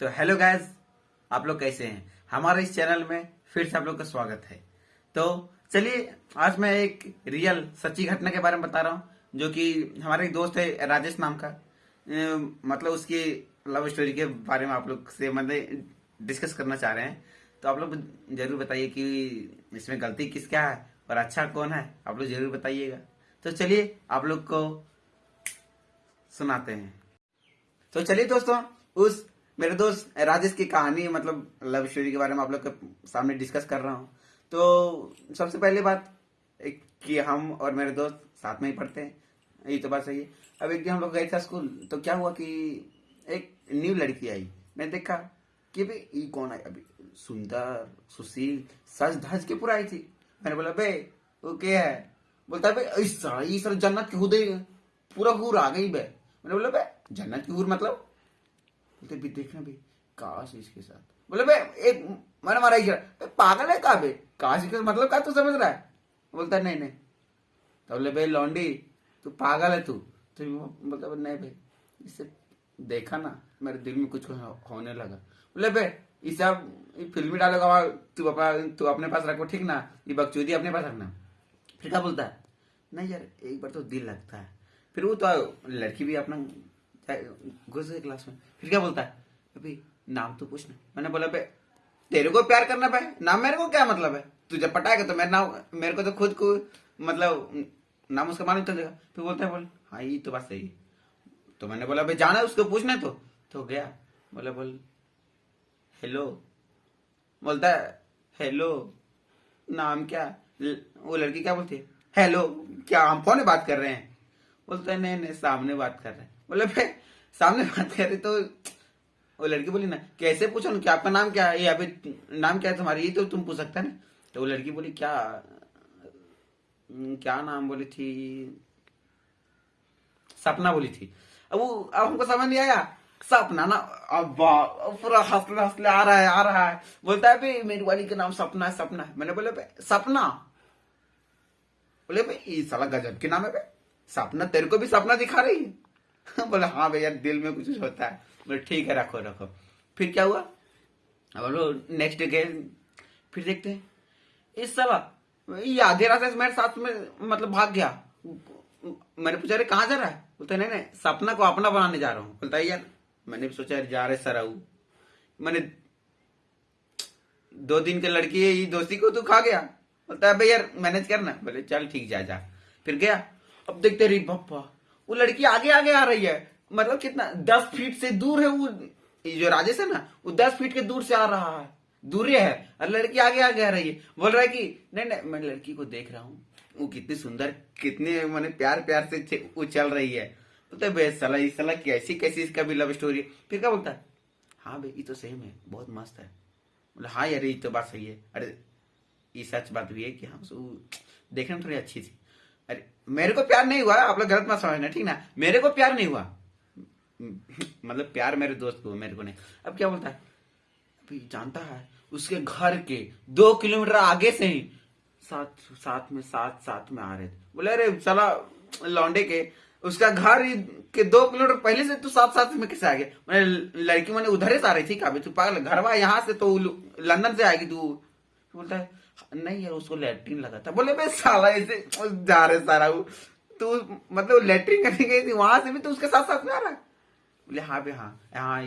तो hello guys, आप लोग कैसे हैं। हमारे इस चैनल में फिर से आप लोग का स्वागत है। तो चलिए, आज मैं एक रियल सच्ची घटना के बारे में बता रहा हूँ, जो कि हमारा एक दोस्त है राजेश नाम का। मतलब उसकी लव स्टोरी के बारे में आप लोग से मतलब डिस्कस करना चाह रहे हैं। तो आप लोग जरूर बताइए कि इसमें गलती किसका है और अच्छा कौन है, आप लोग जरूर बताइएगा। तो चलिए आप लोग को सुनाते हैं। तो चलिए दोस्तों, उस मेरे दोस्त राजेश की कहानी मतलब लव स्टोरी के बारे में आप लोग के सामने डिस्कस कर रहा हूँ। तो सबसे पहले बात कि हम और मेरे दोस्त साथ में ही पढ़ते हैं, ये तो बात सही है। अब एक दिन हम लोग गए थे स्कूल, तो क्या हुआ कि एक न्यू लड़की आई। मैंने देखा कि भाई ये कौन है, अभी सुंदर सुशील सज धज के पूरा आई थी। मैंने बोला बे वो क्या है। बोलता है भाई ये सर जन्नत की हुदे पूरा हूर आ गई बे। मैंने बोला बे जन्नत की हूर मतलब। बोलते भी देखना भी काश इसके साथ। बोले बे एक मैंने मारा ही पागल है का बे, काश इसके मतलब का तू समझ रहा है। बोलता है नहीं नहीं। तो बोले बे लौंडी तू पागल है तू। तो बोलता नहीं भाई, इससे देखा ना मेरे दिल में कुछ होने लगा। बोले बे इसे आप फिल्मी डालेगा, तू अपने पास रखो ठीक ना, ये बकचोदी अपने पास रखना। फिर क्या बोलता है नहीं यार एक बार तो दिल लगता है। फिर वो तो लड़की भी अपना घुस गई क्लास में। फिर क्या बोलता है अभी नाम तो पूछना। मैंने बोला बे तेरे को प्यार करना पे नाम मेरे को क्या मतलब है, तू जब पटाएगा तो मेरा नाम मेरे को तो खुद को मतलब नाम उसका मालूम चलेगा। फिर बोलता है बोल हाँ ये तो बात सही है। तो मैंने बोला भाई जाना है उसको पूछना तो गया। बोला बोल हेलो। बोलता है हेलो नाम क्या। वो लड़की क्या बोलती है हेलो क्या हम फोन में बात कर रहे हैं। बोलता है नहीं नहीं सामने बात कर रहे हैं। बोले भाई सामने बात कर रहे तो वो लड़की बोली ना कैसे पूछो ना कि आपका नाम क्या है, ये अभी नाम क्या है तुम्हारी, ये तो तुम पूछ सकते हैं ना। तो वो लड़की बोली क्या क्या नाम बोली थी, सपना बोली थी। अब हमको समझ नहीं आया सपना ना। अब पूरा हंसले हंसले आ रहा है। बोलता है भाई मेरी वाली का नाम सपना है सपना है। मैंने बोले सपना। बोले भाई ये साला गजब के नाम है भाई, सपना तेरे को भी सपना दिखा रही है। बोले हाँ भैया दिल में कुछ होता है। बोले ठीक है रखो रखो। फिर क्या हुआ, अब लोग नेक्स्ट डे गए। फिर देखते हैं इस साला ये आधे रास्ते से मेरे साथ में मतलब भाग गया। मैंने पूछा अरे कहाँ जा रहा है। बोलता नहीं नहीं सपना को अपना बनाने जा रहा हूँ। बोलता है यार मैंने भी सोचा जा रहे सराऊ, मैंने 2 दिन के लड़की है ये दोस्ती को तू खा गया। बोलता है भाई यार मैनेज करना। बोले चल ठीक जा। फिर गया। अब देखते रही पप्पा वो लड़की आगे आगे आ रही है, मतलब कितना 10 फीट से दूर है वो, ये जो राजेश है ना वो 10 फीट के दूर से आ रहा है, दूरी है और लड़की आगे आगे आ रही है। बोल रहा है कि नहीं नहीं मैं लड़की को देख रहा हूँ, वो कितनी सुंदर कितने मैंने प्यार प्यार से वो चल रही है। बोलते बे साला इस साला कैसी कैसी इसका भी लव स्टोरी है। फिर क्या बोलता है हाँ भाई ये तो सेम है बहुत मस्त है। बोले हाँ यार ये तो बात सही है। अरे ये सच बात भी है कि हम देखने में थोड़ी अच्छी थी। अरे मेरे को प्यार नहीं हुआ, आप लोग गलत मत समझना ठीक ना, मेरे को प्यार नहीं हुआ। मतलब प्यार मेरे दोस्त को मेरे को नहीं। अब क्या बोलता है अभी जानता है उसके घर के 2 किलोमीटर आगे से ही साथ में आ रहे थे। बोले अरे साला लौंडे के उसका घर के 2 किलोमीटर पहले से तू साथ में कैसे आ गया। मैंने लड़की मैंने उधर से आ रही थी काबे तू पागल घर वा यहाँ से तो लंदन से आएगी तू। बोलता है नहीं यार उसको लैट्रिन लगा था। बोले भाई साला ऐसे जा रहे सारा तू मतलब लैट्रिन करने गई थी वहां से भी तो उसके साथ साथ में आ रहा है। बोले हाँ भाई हाँ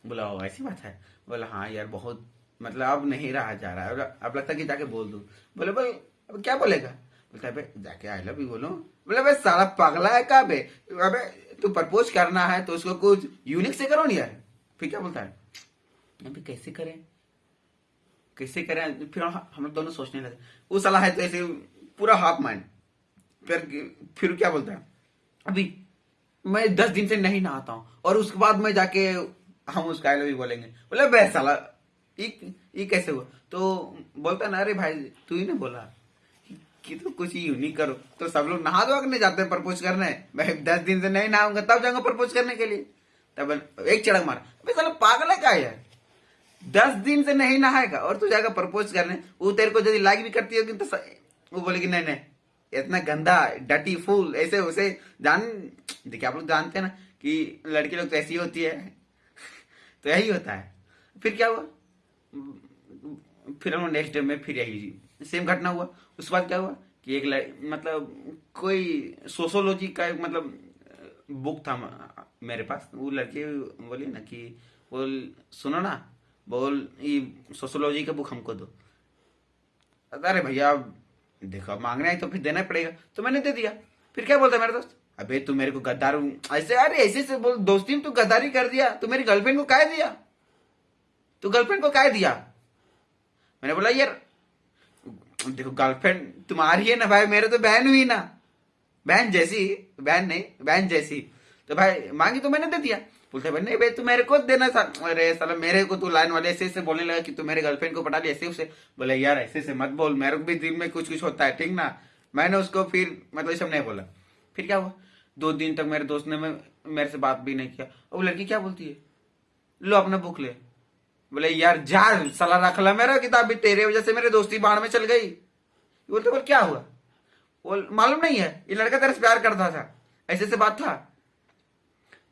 बोला ऐसी बात है। बोला हाँ यार बहुत मतलब अब नहीं रहा जा रहा है, अब लगता है कि जाके बोल दूं। बोले भाई अब क्या बोलेगा। बोलता है भाई जाके आई लव यू बोलो। बोले भाई साला पगला है का बे, अबे तू प्रपोज करना है तो उसको कुछ यूनिक से करो नहीं यार। फिर क्या बोलता है अभी कैसे करें फिर हम लोग दोनों सोचने लगे। वो साला है तो ऐसे पूरा हाफ माइंड। फिर क्या बोलता है अभी मैं 10 दिन से नहीं नहाता हूं और उसके बाद मैं जाके हम उसका आई लव यू बोलेंगे। बोले बे साला ये कैसे हुआ। तो बोलता ना अरे भाई तू ही ना बोला कि तो कुछ यूनिक करो, तो सब लोग नहा धोआ करने जाते हैं प्रपोज करने। मैं 10 दिन से नहीं नहाऊंगा तब जाऊंगा प्रपोज करने के लिए। तब एक चढ़क मार अबे साला पागल है क्या यार, 10 दिन से नहीं नहाएगा और तू जाएगा प्रपोज करने। वो तेरे को यदि लाइक भी करती होगी तो वो बोलेगी नहीं नहीं इतना गंदा डटी फूल ऐसे उसे जान। देखिए आप लोग जानते हैं ना कि लड़की लोग तो ऐसी होती है तो यही होता है। फिर क्या हुआ, फिर हम नेक्स्ट डे में फिर यही सेम घटना हुआ। उसके बाद क्या हुआ कि मतलब कोई सोशोलॉजी का एक मतलब बुक था मेरे पास। वो लड़की बोली ना कि बोल सुनो ना, बोल ये सोशोलॉजी का बुक हमको दो। अरे भैया देखो मांगना है तो फिर देना पड़ेगा, तो मैंने दे दिया। फिर क्या बोलता मेरा दोस्त, अबे तू मेरे को गद्दार ऐसे, अरे ऐसे से बोल दोस्ती में तू गद्दारी कर दिया, तू मेरी गर्लफ्रेंड को काहे दिया, तू गर्लफ्रेंड को काहे दिया। मैंने बोला यार देखो गर्लफ्रेंड तुम्हारी है ना भाई, मेरे तो बहन हुई ना, बहन जैसी, बहन नहीं बहन जैसी, तो भाई मांगी तो मैंने दे दिया। बोलते भाई नहीं भाई तू मेरे को देना था। अरे साला मेरे को तू लाइन वाले ऐसे बोलने लगा कि तू मेरे गर्लफ्रेंड को पटा लिया ऐसे उसे। बोले यार ऐसे से मत बोल, मेरे को भी दिल में कुछ कुछ होता है, ठीक ना। मैंने उसको फिर मतलब सब नहीं बोला। फिर क्या हुआ, 2 दिन तक मेरे दोस्त ने मेरे से बात भी नहीं किया। और वो लड़की क्या बोलती है, लो अपना बुक ले। बोले यार जा साला रख ला मेरा किताब भी, तेरे वजह से मेरी दोस्ती बाढ़ में चल गई। बोलते बोल क्या हुआ, बोल मालूम नहीं है ये लड़का तेरे से प्यार करता था, ऐसे से बात था,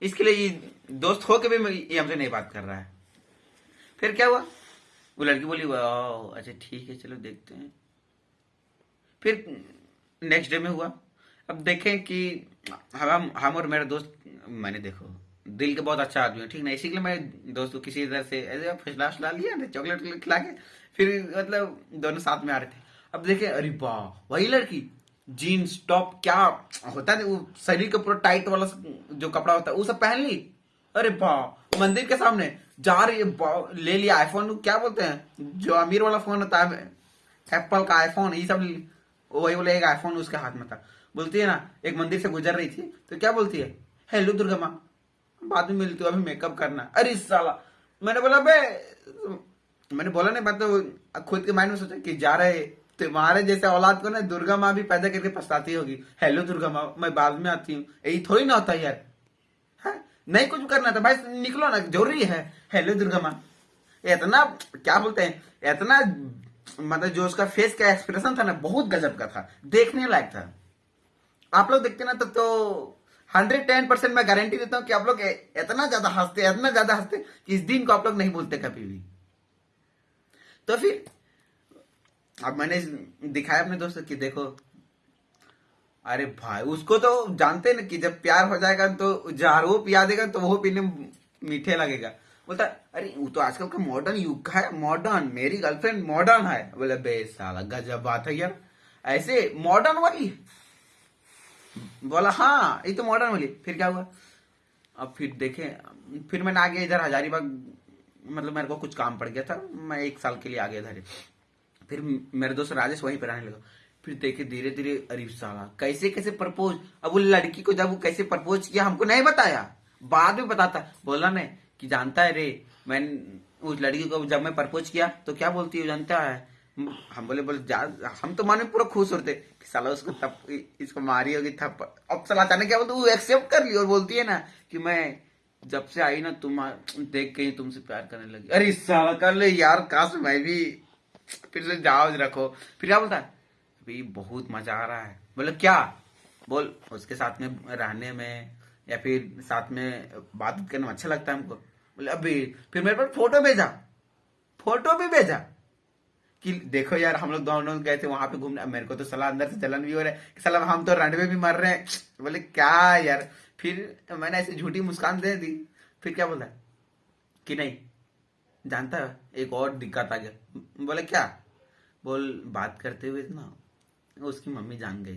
इसके लिए ये दोस्त हो के भी ये हमसे नहीं बात कर रहा है। फिर क्या हुआ, वो लड़की बोली वाह अच्छा ठीक है चलो देखते हैं। फिर नेक्स्ट डे में हुआ। अब देखें कि हम और मेरे दोस्त, मैंने देखो दिल के बहुत अच्छा आदमी है, ठीक ना, इसी के लिए मैं दोस्त को किसी तरह से ऐसे फैसला ला लिया, चॉकलेट खिला के फिर मतलब दोनों साथ में आ रहे थे। अब देखे अरे वाह वही लड़की, जीन्स टॉप क्या होता है वो शरीर का पूरा टाइट वाला जो कपड़ा होता है वो सब पहन ली। अरे वाह मंदिर के सामने जा रही है, ले लिया आईफोन, क्या बोलते हैं जो अमीर वाला फोन होता है एप्पल का आईफोन, ये सब वही बोले, एक आईफोन उसके हाथ में था। बोलती है ना एक मंदिर से गुजर रही थी तो क्या बोलती है, हेलो दुर्गा माँ बाद में मिलती हूँ अभी मेकअप करना। अरे साला मैंने बोला बे, मैंने बोला नहीं, मैं तो खुद के माइंड में सोचा कि जा रहे तुम्हारे जैसे औलाद को ना दुर्गा माँ भी पैदा करके पछताती होगी, हेलो दुर्गा माँ मैं बाद में आती हूँ, यही थोड़ी ना होता यार, है नहीं कुछ करना था भाई निकलो ना, जरूरी है हेलो दुर्गा माँ। इतना क्या बोलते हैं, इतना मतलब जो उसका फेस का एक्सप्रेशन था ना बहुत गजब का था, देखने लायक था। आप लोग देखते ना तो 110% मैं गारंटी देता हूं कि आप लोग इतना ज्यादा हंसते कि इस दिन को आप लोग नहीं भूलते कभी भी। तो फिर अब मैंने दिखाया अपने दोस्त कि देखो, अरे भाई उसको तो जानते ना कि जब प्यार हो जाएगा तो जार वो पिया देगा तो वो पीने मीठे लगेगा। बोलता अरे वो तो आजकल का मॉडर्न युग का है, मॉडर्न मेरी गर्लफ्रेंड मॉडर्न है। बोले बे साला गजब बात है यार, ऐसे मॉडर्न वाली। बोला हाँ ये तो मॉडर्न वाली। फिर क्या हुआ, अब फिर देखे, फिर मैंने आ गया इधर हजारीबाग, मतलब मेरे को कुछ काम पड़ गया था, मैं 1 साल के लिए आ गया इधर। फिर मेरे दोस्त राजेश वहीं पर रहने लगा। फिर देखे धीरे धीरे अरे साला कैसे कैसे प्रपोज, अब वो लड़की को जब वो कैसे प्रपोज किया हमको नहीं बताया, बाद में बताता। बोला नहीं कि जानता है रे, मैं उस लड़की को जब मैं प्रपोज किया तो क्या बोलती है जानता है। हम बोले हम तो माने पूरा खुश होते कि साला उसको इसको मारी होगी थप्पड़। अब साला अचानक क्या बोलते, वो एक्सेप्ट कर ली और बोलती है ना कि मैं जब से आई ना तुम देख के ही तुमसे प्यार करने लगी। अरे साला कर ले यार, काश मैं भी फिर से जाओ रखो। फिर क्या बोलता है, अभी बहुत मजा आ रहा है। बोले क्या, बोल उसके साथ में रहने में या फिर साथ में बात करने में अच्छा लगता है हमको। बोले अभी, फिर मेरे पास फोटो भी भेजा कि देखो यार हम लोग दोनों गए थे वहां पे घूमने। मेरे को तो सलाह अंदर से जलन भी हो रहा है कि सलाह हम तो रनवे भी मर रहे हैं। बोले क्या यार, फिर मैंने ऐसे झूठी मुस्कान दे दी। फिर क्या बोला कि नहीं जानता है एक और दिक्कत आ गया। बोले क्या, बोल बात करते हुए ना उसकी मम्मी जान गई।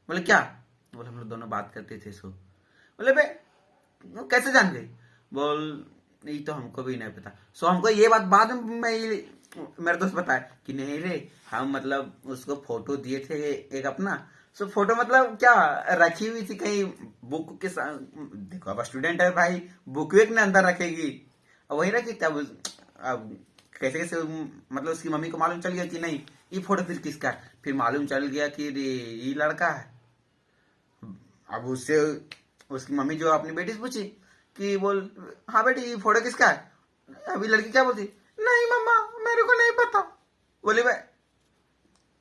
बोले क्या, बोले हम लोग दोनों बात करते थे सो। बोले बे कैसे जान गई, बोल नहीं तो हमको भी नहीं पता। सो हमको ये बात बाद में मेरे दोस्त बताया कि नहीं रे हम मतलब उसको फोटो दिए थे एक अपना। सो फोटो मतलब क्या रखी हुई थी कहीं बुक के साथ। देखो अब स्टूडेंट है भाई, बुक वेक ने अंदर रखेगी और वही रखी। तब अब कैसे कैसे मतलब उसकी मम्मी को मालूम चल गया कि नहीं ये फोटो फिर किसका है। फिर मालूम चल गया कि ये लड़का है। अब उससे उसकी मम्मी जो अपनी बेटी से पूछी कि बोल हाँ बेटी ये फोटो किसका है। अभी लड़की क्या बोलती, नहीं मम्मा मेरे को नहीं पता। बोले भाई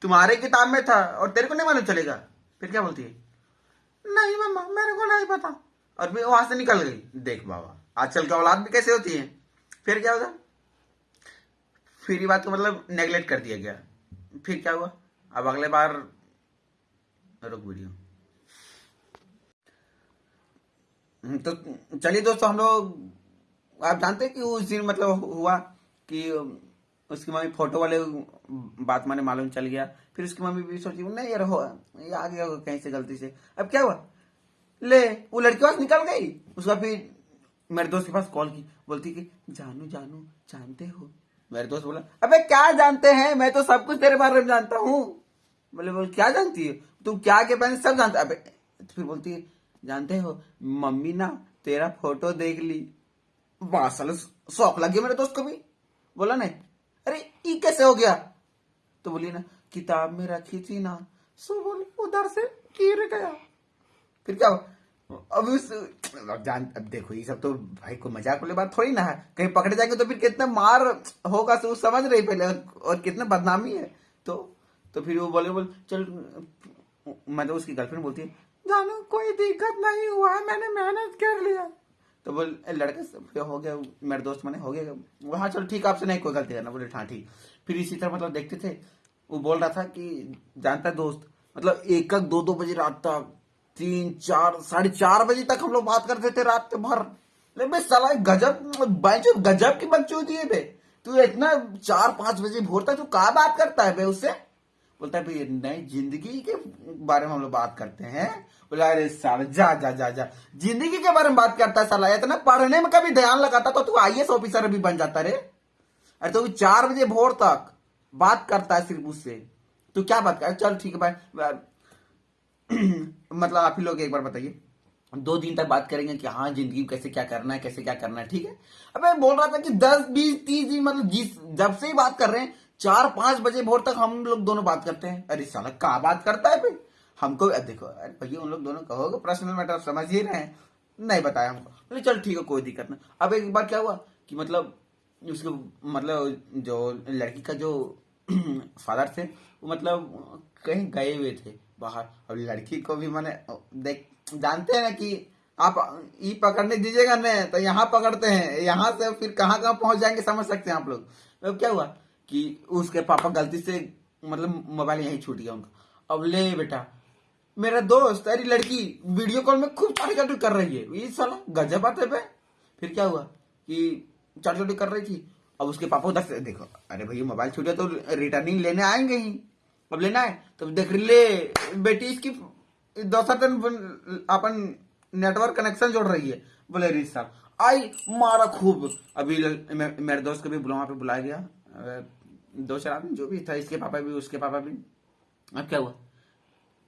तुम्हारे किताब में था और तेरे को नहीं मालूम चलेगा। फिर क्या बोलती है, नहीं मम्मा मेरे को नहीं पता, और फिर वहां से निकल गई। देख बाबा आजकल की औलाद भी कैसे होती है, फिर क्या होगा, फिर ये बात को मतलब नेगलेक्ट कर दिया गया। फिर क्या हुआ, अब अगले बार, रुक वीडियो। तो चलिए दोस्तों, हम लोग, आप जानते हैं कि उस दिन मतलब हुआ कि उसकी मम्मी फोटो वाले बात माने मालूम चल गया। फिर उसकी मम्मी भी सोची नहीं यार, हो ये आ गया होगा कहीं से गलती से। अब क्या हुआ, ले वो लड़की पास निकल गई। उसका फिर मेरे दोस्त के पास कॉल की, बोलती कि जानू जानू जानते हो। मेरे दोस्त बोला अबे क्या जानते हैं, मैं तो सब कुछ तेरे बारे में जानता हूँ। बोले क्या जानती है तुम, क्या के पहले सब जानता। अबे तो फिर बोलती है जानते हो मम्मी ना तेरा फोटो देख ली। वाह साला, शौक लग गया मेरे दोस्त को भी। बोला नहीं, अरे ये कैसे हो गया। तो बोली ना किताब में रखी थी ना, सो बोली उधर से गिर गया। फिर क्या हुआ, अब देखो ये सब तो भाई को मजाक वाली बात थोड़ी ना है, कहीं पकड़े जाएंगे तो फिर कितना मार होगा, तो समझ रही पहले, और कितना बदनामी है। तो फिर वो बोले चल, मतलब उसकी गर्लफ्रेंड बोलती है जानू कोई दिक्कत नहीं हुआ है, मैंने मेहनत कर लिया। तो बोल लड़का हो गया, मेरे दोस्त मैंने हो गया वो, हाँ चलो ठीक, आपसे नहीं कोई गलती करना। बोले हाँ ठीक। फिर इसी तरह मतलब देखते थे, वो बोल रहा था कि जानता है दोस्त, मतलब 1-2 बजे रात तक, 3-4 4:30 बजे तक हम लोग बात करते थे रात भर। बे साला गजब की बकचोदी है बे, तू इतना 4-5 बजे भोर तक तू कहा बात करता है बे उससे। बोलता है भाई नई जिंदगी के बारे में हम लोग बात करते हैं। बोला अरे साला जा जा जा जा, जिंदगी के बारे में बात करता है साला, इतना पढ़ने में कभी ध्यान लगाता तो तू IAS ऑफिसर भी बन जाता रे। अरे तो 4 बजे भोर तक बात करता है सिर्फ उससे, तू क्या बात कर। चल ठीक है भाई, मतलब आप ही लोग एक बार बताइए, 2 दिन तक बात करेंगे कि हाँ जिंदगी में कैसे क्या करना है, कैसे क्या करना है, ठीक है। अब मैं बोल रहा था कि 10-20-30 दिन, मतलब जब से ही बात कर रहे हैं 4-5 बजे भोर तक हम लोग दोनों बात करते हैं। अरे साला क्या बात करता है भाई हमको, देखो अरे भैया उन लोग दोनों कहोगे पर्सनल मैटर, समझ ही रहे हैं, नहीं बताया हमको। बोले चल ठीक है कोई दिक्कत नहीं। अब एक बार क्या हुआ कि मतलब उसको, मतलब जो लड़की का जो फादर थे वो मतलब कहीं गए हुए थे बाहर, और लड़की को भी मैंने देख, जानते हैं ना कि आप ई पकड़ने दीजिएगा न तो यहाँ पकड़ते हैं, यहाँ से फिर कहाँ कहाँ पहुंच जाएंगे समझ सकते हैं आप लोग। तो क्या हुआ कि उसके पापा गलती से मतलब मोबाइल यहीं छूट गया उनका। अब ले बेटा, मेरा दोस्त अरे लड़की वीडियो कॉल में खूब चाटी कर रही है, ये साला गजब बात है। फिर क्या हुआ कि चाटी कर रही थी, अब उसके पापा उधर से देखो, अरे भैया मोबाइल छूट गया तो रिटर्निंग लेने आएंगे ही, अब लेना है तो देख ले बेटी इसकी दूसरा दिन अपन नेटवर्क कनेक्शन जोड़ रही है। बोले रीत साहब आई मारा खूब। अभी मेरे दोस्त को भी वहां पे बुलाया गया, 2-4 आदमी जो भी था, इसके पापा भी उसके पापा भी। अब क्या हुआ,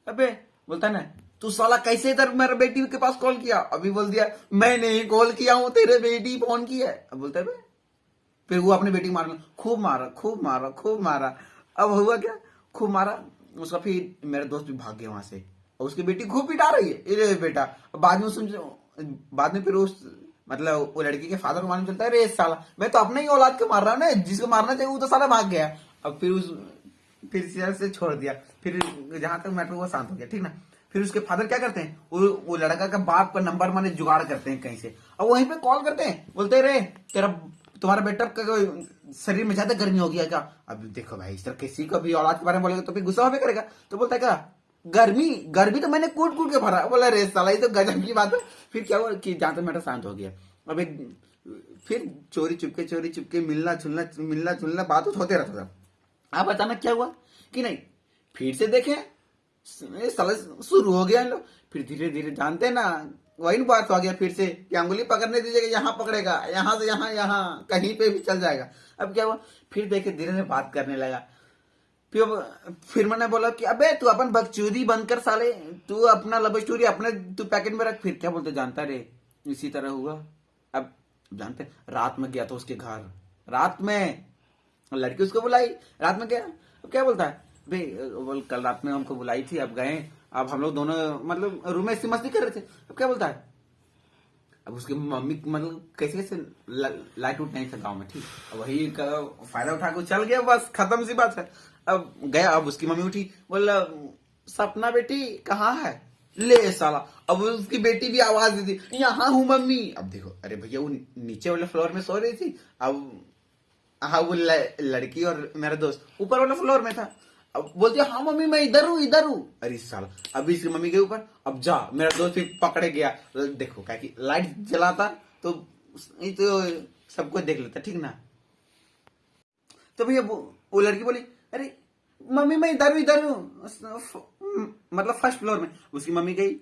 अबे बोलता ना तू साला कैसे इधर मेरे बेटी के पास कॉल किया। अभी बोल दिया मैंने ही कॉल किया हूं, तेरे बेटी फोन की है। अब बोलता है फिर वो अपनी बेटी मारना, खूब मारा खूब मारा खूब मारा। अब हुआ क्या, खूब मारा उसका, फिर मेरे दोस्त भी भाग गए वहां से, और उसकी बेटी खूब पिटा रही है। अरे बेटा बाद में फिर उस मतलब वो लड़की के फादर को मालूम चलता है, अरे साला मैं तो अपने ही औलाद को मार रहा हूँ ना, जिसको मारना चाहिए वो तो साला भाग गया। अब फिर से छोड़ दिया, फिर जहां तक मैटर हुआ शांत हो गया, ठीक ना। फिर उसके फादर क्या करते हैं, वो लड़का का बाप का नंबर माने जुगाड़ करते हैं कहीं से, और वहीं पे कॉल करते हैं, बोलते रे तुम्हारा बेटा का शरीर में ज्यादा गर्मी हो गया क्या। अब देखो भाई इस तरह किसी को भी औलाद के बारे में बोलेगा तो फिर गुस्सा भी करेगा। तो बोलता है क्या गर्मी तो मैंने कूट के भरा। बोला रे साला ये तो गजब की बात है। फिर क्या हुआ कि जहां तक मैटर शांत हो गया, अब फिर चोरी चुपके मिलना जुलना बात होते रहता था। अब अचानक क्या हुआ कि नहीं, फिर से देखे साला शुरू हो गया लोग, फिर धीरे धीरे जानते ना वही बात हो गया फिर से कि अंगुली पकड़ने दीजिएगा, यहाँ पकड़ेगा, यहाँ से यहाँ कहीं पे भी चल जाएगा। अब क्या हुआ, फिर देखे धीरे धीरे बात करने लगा। फिर मैंने बोला कि अबे तू अपन बकचोदी बंद कर साले, तू अपना लव स्टोरी अपने तू पैकेट में रख। फिर क्या बोलते जानता रे, इसी तरह हुआ। अब जानते रात में गया तो उसके घर, रात में लड़की उसको बुलाई, रात में गया। अब क्या बोलता है भाई, बोल कल रात में हमको बुलाई थी, अब गए, अब हम लोग दोनों मतलब रूम में ऐसी मस्ती कर रहे थे। अब क्या बोलता है, अब उसकी मम्मी मतलब कैसे लाइट उठ नहीं था गाँव में, ठीक, अब वही का फायदा उठा के चल गया, बस खत्म सी बात है। अब गया, अब उसकी मम्मी उठी, बोला सपना बेटी कहाँ है, ले साला। अब उसकी बेटी भी आवाज दी थी, यहाँ हूँ मम्मी। अब देखो, अरे भैया वो नीचे वाले फ्लोर में सो रही थी। अब हाँ, वो लड़की और मेरा दोस्त ऊपर वाले फ्लोर में था। अब बोलती है हाँ मम्मी मैं इधर हूँ इधर हूँ। अरे साला, अभी इसकी मम्मी के ऊपर। अब जा, मेरा दोस्त भी पकड़े गया। देखो क्या कि लाइट जलाता तो सबको देख लेता, ठीक ना। तो भैया वो लड़की बोली अरे मम्मी मैं इधर हूँ, मतलब फर्स्ट फ्लोर में। उसकी मम्मी गई।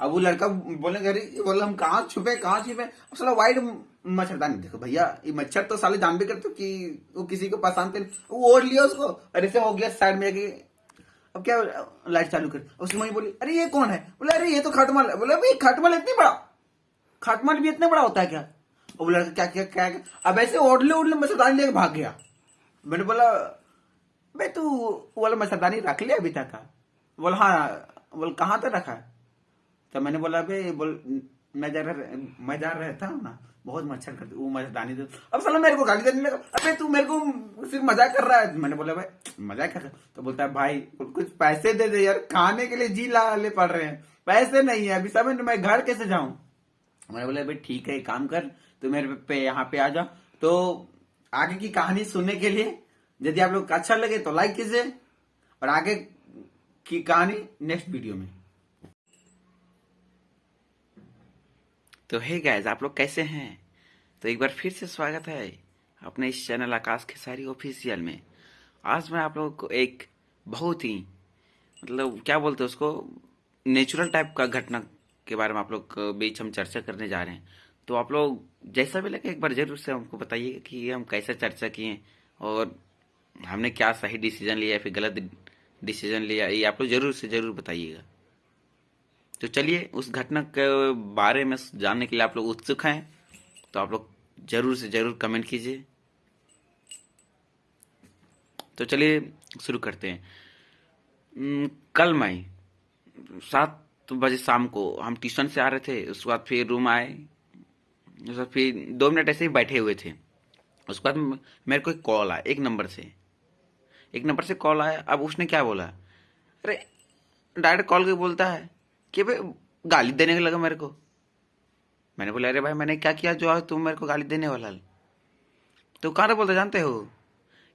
अब वो लड़का बोले अरे, बोला हम कहाँ छुपे। अब साला वाइट मच्छरदानी। देखो भैया, ये मच्छर तो साले जान भी करते कि वो किसी को पसंद थे, वो ओढ़ लिया उसको। अरे से हो गया साइड में जाके। अब क्या, लाइट चालू कर। उसकी मम्मी बोली अरे ये कौन है? बोले अरे ये तो खटमल है। बोले भाई खटमल इतनी बड़ा, खटमल भी इतना बड़ा होता है क्या? वो लड़का क्या अब ऐसे ओढ़ले मच्छरदानी लेके भाग गया। मैंने बोला भाई तू वाला मच्छरदानी रख लिया अभी तक का? बोला हाँ। बोल कहाँ तक रखा है? तो मैंने बोला भाई मैं जा रहता हूँ ना, बहुत मच्छर करते, वो मच्छरदानी दे। अब साला मेरे को गाली देने लगा, अबे तू मेरे को सिर्फ मजाक कर रहा है। मैंने बोला भाई मजाक कर रहा है? तो बोलता है भाई कुछ पैसे दे दे यार, खाने के लिए जी लाले पड़ रहे हैं, पैसे नहीं है अभी, समझ मैं घर कैसे जाऊं? मैंने बोला भाई ठीक है, काम कर, तो मेरे पे यहाँ पे आ जा। तो आगे की कहानी सुनने के लिए यदि आप लोग को अच्छा लगे तो लाइक कीजिए, और आगे की कहानी नेक्स्ट वीडियो में। तो हे गाइस, आप लोग कैसे हैं? तो एक बार फिर से स्वागत है अपने इस चैनल आकाश खेसारी ऑफिशियल में। आज मैं आप लोगों को एक बहुत ही मतलब क्या बोलते हैं उसको, नेचुरल टाइप का घटना के बारे में आप लोग के बीच हम चर्चा करने जा रहे हैं। तो आप लोग जैसा भी लगे एक बार जरूर से हमको बताइए कि हम कैसे चर्चा किए और हमने क्या सही डिसीजन लिया या फिर गलत डिसीजन लिया, ये आप लोग जरूर से जरूर बताइएगा। तो चलिए उस घटना के बारे में जानने के लिए आप लोग उत्सुक हैं तो आप लोग जरूर से जरूर कमेंट कीजिए। तो चलिए शुरू करते हैं। कल मैं 7 बजे शाम को हम ट्यूशन से आ रहे थे, उसके बाद फिर रूम आए, उसके बाद फिर 2 मिनट ऐसे ही बैठे हुए थे। उसके बाद मेरे को एक कॉल आया, एक नंबर से कॉल आया। अब उसने क्या बोला, अरे डायरेक्ट कॉल के बोलता है कि भाई गाली देने लगा मेरे को। मैंने बोला अरे भाई मैंने क्या किया जो तुम मेरे को गाली देने वाला? तो कहाँ बोलता जानते हो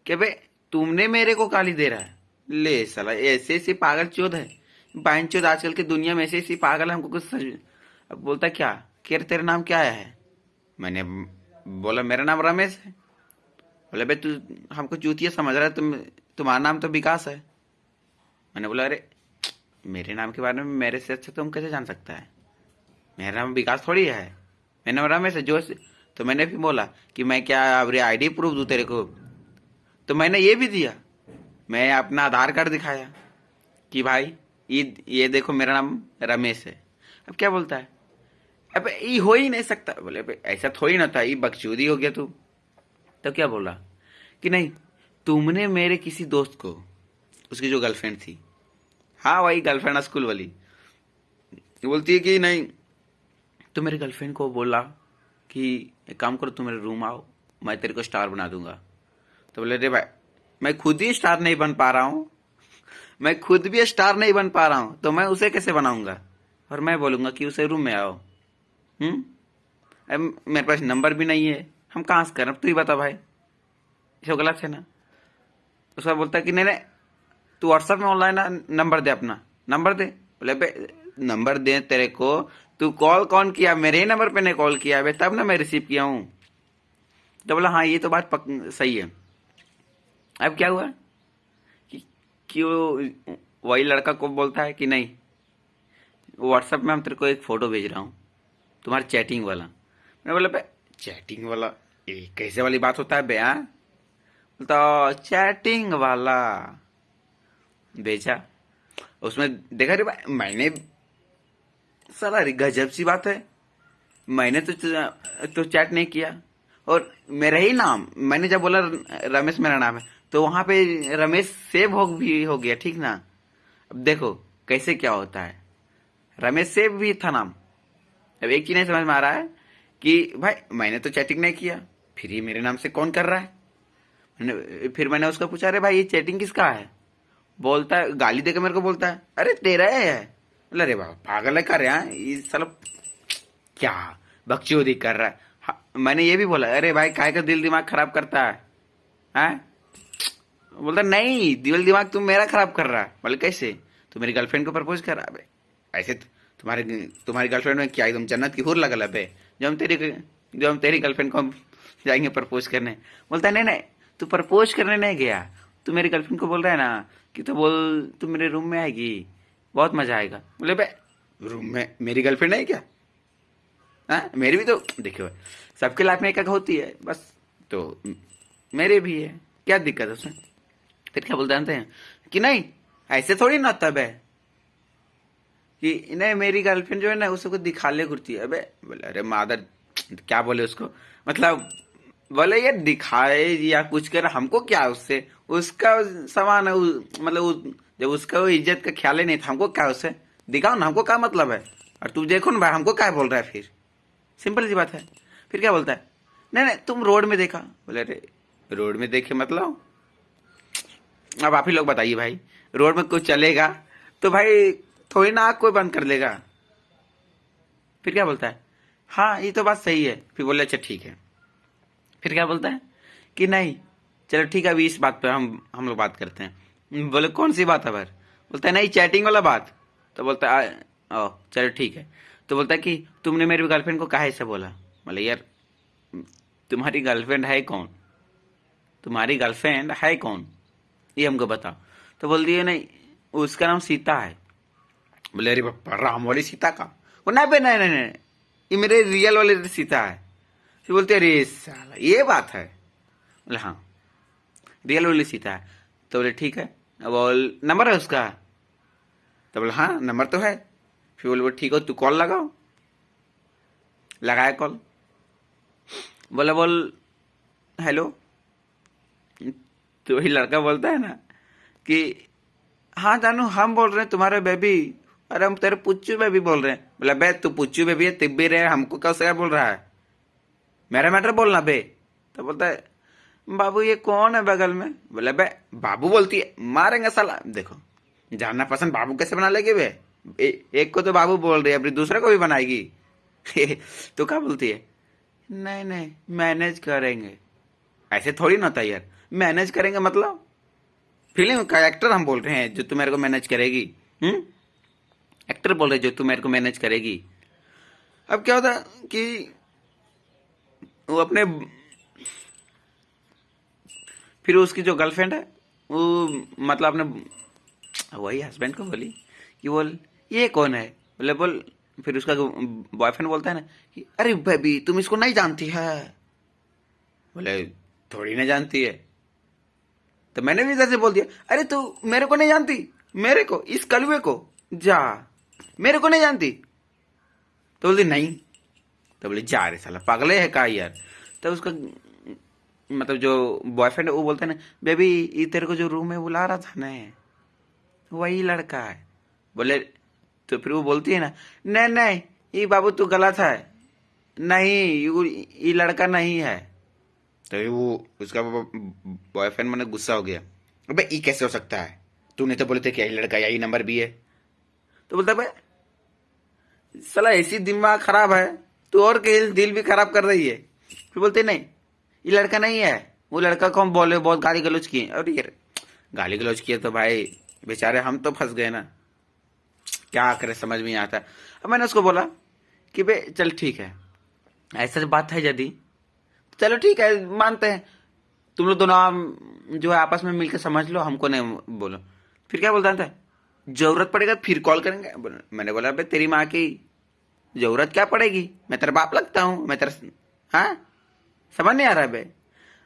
कि भाई तुमने मेरे को गाली दे रहा है। ले साला, ऐसे पागल चोद है बाइन चोद, आजकल की दुनिया में ऐसे पागल है, हमको कुछ अब बोलता क्या कि तेरा नाम क्या है? मैंने बोला मेरा नाम रमेश है। बोले भाई तू हमको चूतिया समझ रहा है, तुम्हारा नाम तो विकास है। मैंने बोला अरे मेरे नाम के बारे में मेरे से अच्छा तुम कैसे जान सकता है? मेरा नाम विकास थोड़ी है, मेरा नाम रमेश है। जो तो मैंने भी बोला कि मैं क्या अपनी आईडी प्रूफ दूं तेरे को? तो मैंने ये भी दिया, मैं अपना आधार कार्ड दिखाया कि भाई ये देखो मेरा नाम रमेश है। अब क्या बोलता है, अब ये हो ही नहीं सकता। बोले ऐसा थोड़ी ना था, ये बकचोदी हो गया तू। तो क्या बोला कि नहीं तुमने मेरे किसी दोस्त को, उसकी जो गर्लफ्रेंड थी, हाँ वही गर्लफ्रेंड स्कूल वाली, बोलती है कि नहीं तो मेरे गर्लफ्रेंड को बोला कि एक काम करो तुम मेरे रूम आओ, मैं तेरे को स्टार बना दूंगा। तो बोले रे भाई मैं खुद ही स्टार नहीं बन पा रहा हूँ, मैं खुद भी स्टार नहीं बन पा रहा हूँ, तो मैं उसे कैसे बनाऊंगा? और मैं बोलूंगा कि उसे रूम में आओ। अब मेरे पास नंबर भी नहीं है, हम कहाँ से करें? तू ही बता भाई, ये गलत है ना? उसका बोलता कि नहीं तू व्हाट्सएप में ऑनलाइन नंबर दे, अपना नंबर दे। बोले नंबर दे तेरे को, तू कॉल कौन किया? मेरे ही नंबर पे ने कॉल किया है तब ना मैं रिसीव किया हूँ। तो बोला हाँ ये तो बात सही है। अब क्या हुआ कि वही लड़का को बोलता है कि नहीं व्हाट्सएप में हम तेरे को एक फोटो भेज रहा हूँ तुम्हारे चैटिंग वाला। मैंने बोला चैटिंग वाला कैसे वाली बात होता है बया? बोलता चैटिंग वाला भेजा, उसमें देखा रे भाई मैंने, साला गजब सी बात है, मैंने तो चैट नहीं किया और मेरा ही नाम, मैंने जब बोला रमेश मेरा नाम है तो वहां पे रमेश सेव भी हो गया, ठीक ना। अब देखो कैसे क्या होता है, रमेश सेव भी था नाम। अब एक ही नहीं समझ में आ रहा है कि भाई मैंने तो चैटिंग नहीं किया, फिर ये मेरे नाम से कौन कर रहा है? फिर मैंने उसको पूछा अरे भाई ये चैटिंग किसका है? बोलता है गाली देकर मेरे को बोलता है अरे तेरा है। बोला अरे बाबा पागल है कर रहा है ये साला, क्या बकचोदी कर रहा है। हाँ, मैंने ये भी बोला अरे भाई काय का दिल दिमाग खराब करता है, हैं? बोलता नहीं दिल दिमाग तुम मेरा खराब कर रहा है। बोले कैसे? तू मेरी गर्लफ्रेंड को प्रपोज कर रहा है? ऐसे तुम्हारे तुम्हारी गर्लफ्रेंड में क्या एकदम जन्नत की हूर लगल है बे, जो हम तेरी गर्लफ्रेंड को हम जाएंगे प्रपोज करने। बोलता है नहीं नहीं तू प्रपोज करने नहीं गया, तू मेरी गर्लफ्रेंड को बोल रहा है ना कि तो बोल तू मेरे रूम में आएगी, बहुत मजा आएगा। बोले बे रूम में मेरी गर्लफ्रेंड है क्या? हाँ मेरी भी तो देखियो सबके लाइफ में एक एक होती है बस, तो मेरे भी है, क्या दिक्कत है उसमें? फिर क्या बोलते हैं कि नहीं ऐसे थोड़ी ना तब है कि नहीं मेरी गर्लफ्रेंड जो है ना उसको दिखा ले घुरती है। अबे बोले अरे मादर क्या बोले उसको, मतलब बोले ये दिखाए या कुछ कर हमको क्या उससे, उसका सामान है मतलब जब उसका वो इज्जत का ख्याल ही नहीं था हमको क्या उससे, दिखाओ ना हमको क्या मतलब है, और तू देखो ना भाई हमको क्या बोल रहा है। फिर सिंपल सी बात है। फिर क्या बोलता है नहीं नहीं तुम रोड में देखा। बोले अरे रोड में देखे मतलब, अब आप ही लोग बताइए भाई, रोड में कोई चलेगा तो भाई थोड़ी ना आग कोई बंद कर लेगा। फिर क्या बोलता है हाँ ये तो बात सही है। फिर बोले अच्छा ठीक है। फिर क्या बोलता है कि नहीं चलो ठीक है अभी इस बात पे हम लोग बात करते हैं। बोले कौन सी बात है भाई? बोलता है नहीं चैटिंग वाला बात। तो बोलता है ओ चलो ठीक है। तो बोलता है कि तुमने मेरी गर्लफ्रेंड को काहे से बोला? बोले यार तुम्हारी गर्लफ्रेंड है कौन, तुम्हारी गर्लफ्रेंड है कौन ये हमको बताओ। तो बोल दिए नहीं उसका नाम सीता है। बोले अरे बापा राम वाली सीता का? वो नहीं बे नहीं नहीं नहीं ये मेरे रियल वाले सीता है। फिर बोलते अरे साला ये बात है। बोले हाँ रियल वाली सीता है। तो बोले ठीक है बोल नंबर है उसका? तो बोले हाँ नंबर तो है। फिर बोले ठीक हो तू कॉल लगाओ। लगाया कॉल। बोला बोल हेलो। तो वही लड़का बोलता है ना कि हाँ जानू हम बोल रहे हैं तुम्हारे बेबी, अरे हम तेरे पुच्चू बेबी बोल रहे हैं। बोला बे तू पुच्चू बेबी है तिब्बी रहे हमको कैसे बोल रहा है, मेरा मैटर बोलना बे। तो बोलता है बाबू ये कौन है बगल में? बोला बे बाबू बोलती है मारेंगे साला। देखो जानना पसंद बाबू कैसे बना लेगी बे, एक को तो बाबू बोल रही है अपनी दूसरे को भी बनाएगी। तो क्या बोलती है नहीं नहीं मैनेज करेंगे। ऐसे थोड़ी ना होता यार, मैनेज करेंगे मतलब फिल्म का एक्टर हम बोल रहे हैं जो तू मेरे को मैनेज करेगी। एक्टर बोल रहे जो तू मेरे को मैनेज करेगी। अब क्या होता कि वो अपने फिर उसकी जो गर्लफ्रेंड है वो मतलब अपने वही हस्बैंड को बोली कि बोल ये कौन है? बोल फिर उसका बॉयफ्रेंड बोलता है ना कि अरे बेबी तुम इसको नहीं जानती है। बोले थोड़ी ना जानती है। तो मैंने भी जैसे बोल दिया अरे तू मेरे को नहीं जानती, मेरे को इस कलवे को जा मेरे को नहीं जानती। तो बोलती नहीं। तो बोले जा रे साला पागले है का यार। तो उसका मतलब जो बॉयफ्रेंड है वो बोलता है ना बेबी ये तेरे को जो रूम में बुला रहा था ना वही लड़का है। बोले तो फिर वो बोलती है ना नहीं नहीं ये बाबू तू गलत है, नहीं ये लड़का नहीं है। तो वो उसका बॉयफ्रेंड मैंने गुस्सा हो गया अबे ये कैसे हो सकता है, तूने तो बोले थे कि यही लड़का यही नंबर भी है। तो बोलता भाई साला ऐसी दिमाग खराब है तू और के दिल भी खराब कर रही है। फिर बोलते नहीं ये लड़का नहीं है, वो लड़का को हम बोले बहुत गाली गलौज किए। और यार गाली गलौज किए तो भाई बेचारे हम तो फंस गए ना, क्या करे समझ में नहीं आता। अब मैंने उसको बोला कि बे चल ठीक है ऐसा बात है यदि चलो ठीक है मानते हैं, तुम लोग दोनों जो है आपस में मिलकर समझ लो हमको नहीं बोलो। फिर क्या बोलता था जरूरत पड़ेगा फिर कॉल करेंगे। मैंने बोला बे तेरी माँ की जरूरत क्या पड़ेगी, मैं तेरा बाप लगता हूँ, मैं तेरा हाँ समझ नहीं आ रहा है बे।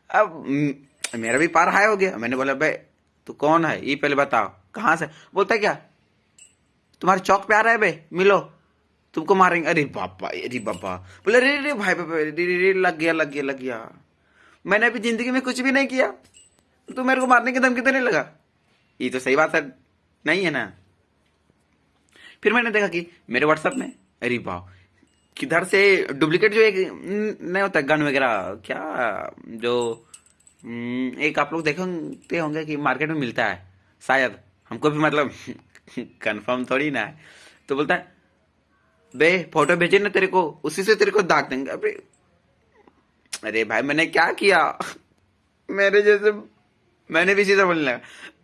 अब मेरा भी पार हाई हो गया। मैंने बोला बे तू कौन है ये पहले बताओ, कहाँ से? बोलता क्या तुम्हारे चौक पे आ रहा है बे मिलो तुमको मारेंगे। अरे बापा बोले रे रे भाई रे लग गया। मैंने अभी जिंदगी में कुछ भी नहीं किया, तू मेरे को मारने की धमकी तो नहीं लगा? ये तो सही बात है नहीं है ना। फिर मैंने देखा कि मेरे व्हाट्सएप में अरे वाह किधर से डुप्लीकेट जो एक नहीं होता गन वगैरह क्या जो एक आप लोग देखते होंगे कि मार्केट में मिलता है शायद, हमको भी मतलब कंफर्म थोड़ी ना है। तो बोलता है बे फोटो भेजे ना तेरे को, उसी से तेरे को दाग देंगे। अरे भाई मैंने क्या किया? मेरे जैसे, मैंने भी सीधा बोलने लगा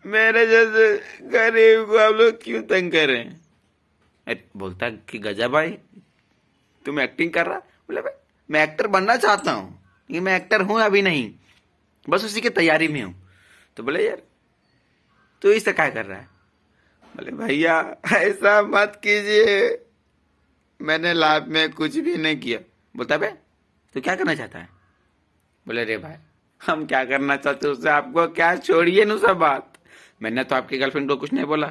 मेरे जैसे गरीब को आप लोग क्यों तंग कर रहे हैं? अरे बोलता कि गजब भाई तुम एक्टिंग कर रहा। बोले भाई मैं एक्टर बनना चाहता हूँ, लेकिन मैं एक्टर हूं अभी नहीं, बस उसी की तैयारी में हूं। तो बोले यार तू इससे क्या कर रहा है? बोले भैया ऐसा मत कीजिए, मैंने लाइफ में कुछ भी नहीं किया। बोलता बे तू क्या करना चाहता है? बोले रे भाई हम क्या करना चाहते उससे आपको क्या, छोड़िए ना सब बात, मैंने तो आपकी गर्लफ्रेंड को कुछ नहीं बोला।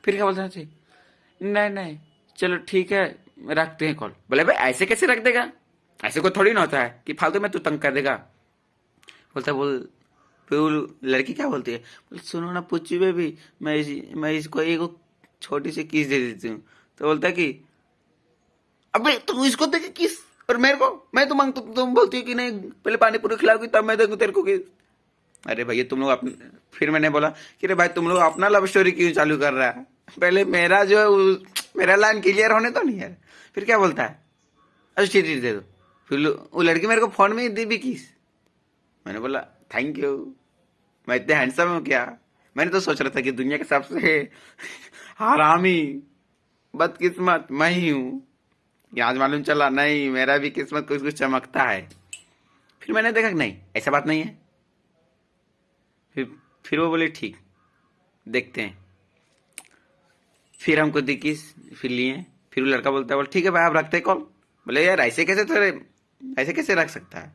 फिर क्या बोलता है? नहीं नहीं चलो ठीक है रखते हैं कॉल। बोले भाई ऐसे कैसे रख देगा, ऐसे को थोड़ी ना होता है कि फालतू में तू तंग कर देगा। बोलता बोल, फिर वो लड़की क्या बोलती है? बोले सुनो ना पुच्ची बेबी, मैं इसको एक छोटी सी किस दे देती हूँ। तो बोलता है कि अबे तुम इसको देगी किस और मेरे को, मैं तो मांगता, तुम बोलती है कि नहीं पहले पानी पूरी खिलाओगी तब मैं दूंगी तेरे को किस। अरे भैया तुम लोग अपने, फिर मैंने बोला कि अरे भाई तुम लोग अपना लव स्टोरी क्यों चालू कर रहा है, पहले मेरा जो है मेरा लाइन क्लियर होने तो नहीं है। फिर क्या बोलता है? अच्छा ठीक दे दो। फिर वो लड़की मेरे को फोन में ही दी भी किस। मैंने बोला थैंक यू, मैं इतने हैंडसम हूँ क्या? मैंने तो सोच रहा था कि दुनिया के सबसे हरामी बदकिस्मत मैं ही हूँ, आज मालूम चला नहीं मेरा भी किस्मत कुछ कुछ चमकता है। फिर मैंने देखा कि नहीं ऐसा बात नहीं है। फिर वो बोले ठीक देखते हैं। फिर हमको दिखी, फिर लिए। फिर वो लड़का बोलता है बोले ठीक है भाई आप रखते कॉल। बोले यार ऐसे कैसे रख सकता है?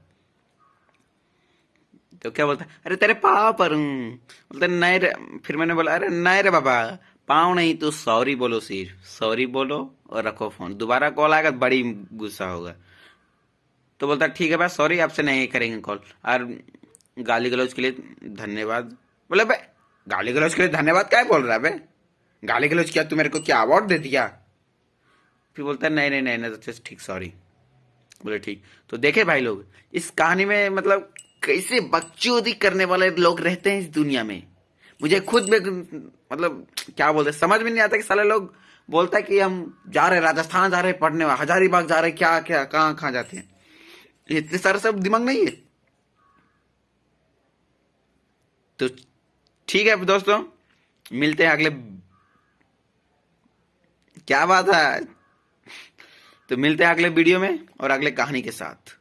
तो क्या बोलता है? अरे तेरे पाँव पर हूँ। बोलता नहीं रे। फिर मैंने बोला अरे नहीं रे बाबा पाँव नहीं तो सॉरी बोलो, सिर्फ सॉरी बोलो और रखो फोन, दोबारा कॉल आएगा तो बड़ी गुस्सा होगा। तो बोलता ठीक है भाई सॉरी आपसे नहीं करेंगे कॉल, और गाली गलौज के लिए धन्यवाद। बोले भाई गाली गलौज के लिए धन्यवाद क्या बोल रहा है बे? गाली गलौज किया तू मेरे को क्या अवार्ड दे दिया? फिर बोलता है नहीं नहीं नहीं नहीं तो ठीक सॉरी। बोले ठीक। तो देखे भाई लोग इस कहानी में मतलब कैसे बकचोदी करने वाले लोग रहते हैं इस दुनिया में। मुझे खुद में मतलब क्या बोलते समझ में नहीं आता कि साले लोग बोलता है कि हम जा रहे राजस्थान जा रहे पढ़ने, हजारीबाग जा रहे, क्या क्या कहाँ जाते हैं, इतने सारे सब दिमाग नहीं है। तो ठीक है दोस्तों मिलते हैं अगले, क्या बात है, तो मिलते हैं अगले वीडियो में और अगले कहानी के साथ।